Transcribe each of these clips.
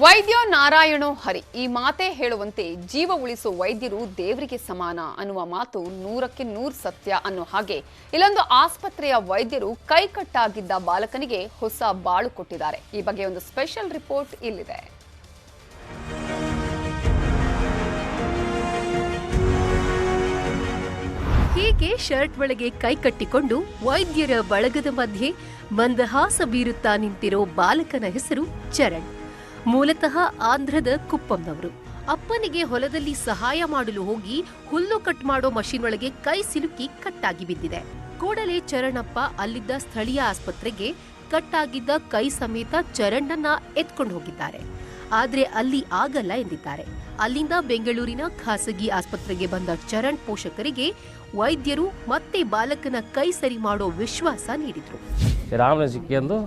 ವೈದ್ಯ ನಾರಾಯಣೋ ಹರಿ ಈ ಮಾತೇ ಹೇಳುವಂತೆ ಜೀವ ಉಳಿಸುವ ವೈದ್ಯರು ದೇವರಿಗೆ ಸಮಾನ ಅನ್ನುವ ಮಾತು 100ಕ್ಕೆ 100 ಸತ್ಯ ಅನ್ನೋ ಹಾಗೆ ಇಲ್ಲೊಂದು ಆಸ್ಪತ್ರೆಯ ವೈದ್ಯರು ಕೈಕಟ್ಟಾಗಿದ್ದ ಬಾಲಕನಿಗೆ ಹೊಸ ಬಾಳು ಕೊಟ್ಟಿದ್ದಾರೆ. ಈ ಬಗ್ಗೆ ಒಂದು ಸ್ಪೆಷಲ್ ರಿಪೋರ್ಟ್ ಇಲ್ಲಿದೆ. ಹೀಗೆ ಶರ್ಟ್ ಒಳಗೆ ಕೈಕಟ್ಟಿಕೊಂಡು ವೈದ್ಯರ ಬಳಗದ ಮಧ್ಯೆ ಮಂದಹಾಸ ಬೀರುತ್ತಾ ನಿಂತಿರೋ ಬಾಲಕನ ಹೆಸರು ಚರಣ್. ಮೂಲತಃ ಆಂಧ್ರದ ಕುಪ್ಪಂನವರು. ಅಪ್ಪನಿಗೆ ಹೊಲದಲ್ಲಿ ಸಹಾಯ ಮಾಡಲು ಹೋಗಿ ಹುಲ್ಲು ಕಟ್ ಮಾಡೋ ಮಷೀನ್ ಒಳಗೆ ಕೈ ಸಿಲುಕಿ ಕಟ್ಟಾಗಿ ಬಿದ್ದಿದೆ. ಕೂಡಲೇ ಚರಣಪ್ಪ ಅಲ್ಲಿದ್ದ ಸ್ಥಳೀಯ ಆಸ್ಪತ್ರೆಗೆ ಕಟ್ಟಾಗಿದ್ದ ಕೈ ಸಮೇತ ಚರಣನ್ನ ಎತ್ಕೊಂಡು ಹೋಗಿದ್ದಾರೆ. ಆದ್ರೆ ಅಲ್ಲಿ ಆಗಲ್ಲ ಎಂದಿದ್ದಾರೆ. ಅಲ್ಲಿಂದ ಬೆಂಗಳೂರಿನ ಖಾಸಗಿ ಆಸ್ಪತ್ರೆಗೆ ಬಂದ ಚರಣ್ ಪೋಷಕರಿಗೆ ವೈದ್ಯರು ಮತ್ತೆ ಬಾಲಕನ ಕೈ ಸರಿ ಮಾಡೋ ವಿಶ್ವಾಸ ನೀಡಿದ್ರು. ರಾಮನ ಸಿಕ್ಕಿಂದು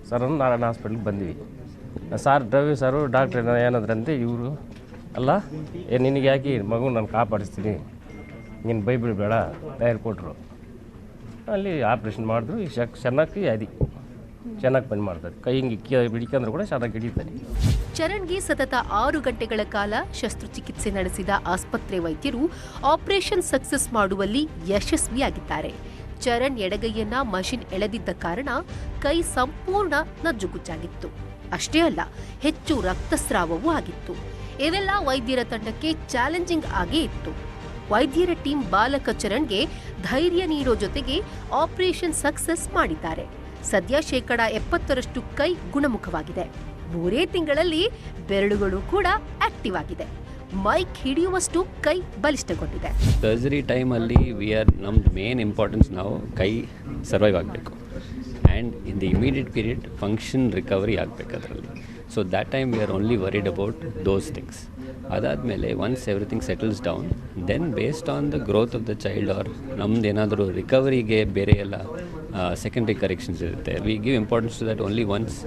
ಸರ್ ನಾರಾಯಣ ಹಾಸ್ಪಿಟ್ಲಿಗೆ ಬಂದ್ವಿ. ಸಾರ್ ರವಿ ಸರು ಡಾಕ್ಟ್ರ್ ಏನಂದ್ರಂತೆ ಇವರು ಅಲ್ಲ ನಿನಗೆ ಯಾಕೆ ಮಗು ನಾನು ಕಾಪಾಡಿಸ್ತೀನಿ ನೀನು ಬೈಬಿಡಬೇಡ ತಯಾರು ಕೊಟ್ಟರು. ಅಲ್ಲಿ ಆಪ್ರೇಷನ್ ಮಾಡಿದ್ರು. ಈ ಚೆನ್ನಾಗಿ ಚೆನ್ನಾಗಿ ಬಂದ್ ಮಾಡ್ತಾರೆ. ಕೈ ಹಿಂಗೆ ಹಿಡಿಕಂದ್ರೆ ಕೂಡ ಚೆನ್ನಾಗಿ ಹಿಡಿತಾರೆ. ಚರಣ್ಗೆ ಸತತ 6 ಗಂಟೆಗಳ ಕಾಲ ಶಸ್ತ್ರಚಿಕಿತ್ಸೆ ನಡೆಸಿದ ಆಸ್ಪತ್ರೆ ವೈದ್ಯರು ಆಪರೇಷನ್ ಸಕ್ಸಸ್ ಮಾಡುವಲ್ಲಿ ಯಶಸ್ವಿಯಾಗಿದ್ದಾರೆ. ಚರಣ್ ಎಡಗೈಯನ್ನ ಮಷಿನ್ ಎಳೆದಿದ್ದ ಕಾರಣ ಕೈ ಸಂಪೂರ್ಣ ನಜ್ಜುಗುಜ್ಜಾಗಿತ್ತು. ಅಷ್ಟೇ ಅಲ್ಲ, ಹೆಚ್ಚು ರಕ್ತಸ್ರಾವವೂ ಆಗಿತ್ತು. ಇದೆಲ್ಲ ವೈದ್ಯರ ತಂಡಕ್ಕೆ ಚಾಲೆಂಜಿಂಗ್ ಆಗೇ ಇತ್ತು. ವೈದ್ಯರ ಟೀಮ್ ಬಾಲಕ ಚರಣ್ಗೆ ಧೈರ್ಯ ನೀಡೋ ಜೊತೆಗೆ ಆಪರೇಷನ್ ಸಕ್ಸಸ್ ಮಾಡಿದ್ದಾರೆ. ಸದ್ಯ 70% ಕೈ ಗುಣಮುಖವಾಗಿದೆ. 3 ತಿಂಗಳಲ್ಲಿ ಬೆರಳುಗಳು ಕೂಡ ಆಕ್ಟಿವ್ ಆಗಿದೆ. ಮೈಕ್ ಹಿಡಿಯುವಷ್ಟು ಕೈ ಬಲಿಷ್ಠಗೊಂಡಿದೆ. ಸರ್ಜರಿ ಟೈಮಲ್ಲಿ ನಮ್ದು ಮೇನ್ ಇಂಪಾರ್ಟೆನ್ಸ್ ನಾವು ಕೈ ಸರ್ವೈವ್ ಆಗಬೇಕು and in the immediate period function recovery ಆಗಬೇಕು ಅದರಲ್ಲಿ. So that time we are only worried about those things. ಅದಾದಮೇಲೆ once everything settles down then based on the growth of the child or ನಮ್ದು ಏನಾದರೂ ರಿಕವರಿಗೆ ಬೇರೆ ಎಲ್ಲ secondary corrections ಇರುತ್ತೆ. We give importance to that only once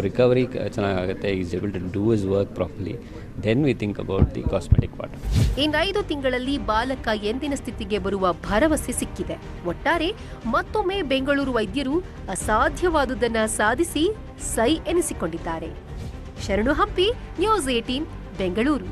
recovery ಚೆನ್ನಾಗುತ್ತೆ, is able to do his work properly, then we think about the cosmetic part. ಇನ್ನು 5 ತಿಂಗಳಲ್ಲಿ ಬಾಲಕ ಎಂದಿನ ಸ್ಥಿತಿಗೆ ಬರುವ ಭರವಸೆ ಸಿಕ್ಕಿದೆ. ಒಟ್ಟಾರೆ ಮತ್ತೊಮ್ಮೆ ಬೆಂಗಳೂರು ವೈದ್ಯರು ಅಸಾಧ್ಯವಾದುದನ್ನ ಸಾಧಿಸಿ ಸೈ ಎನಿಸಿಕೊಂಡಿದ್ದಾರೆ. ಶರಣು ಹಂಪಿ, ನ್ಯೂಸ್ 18 ಬೆಂಗಳೂರು.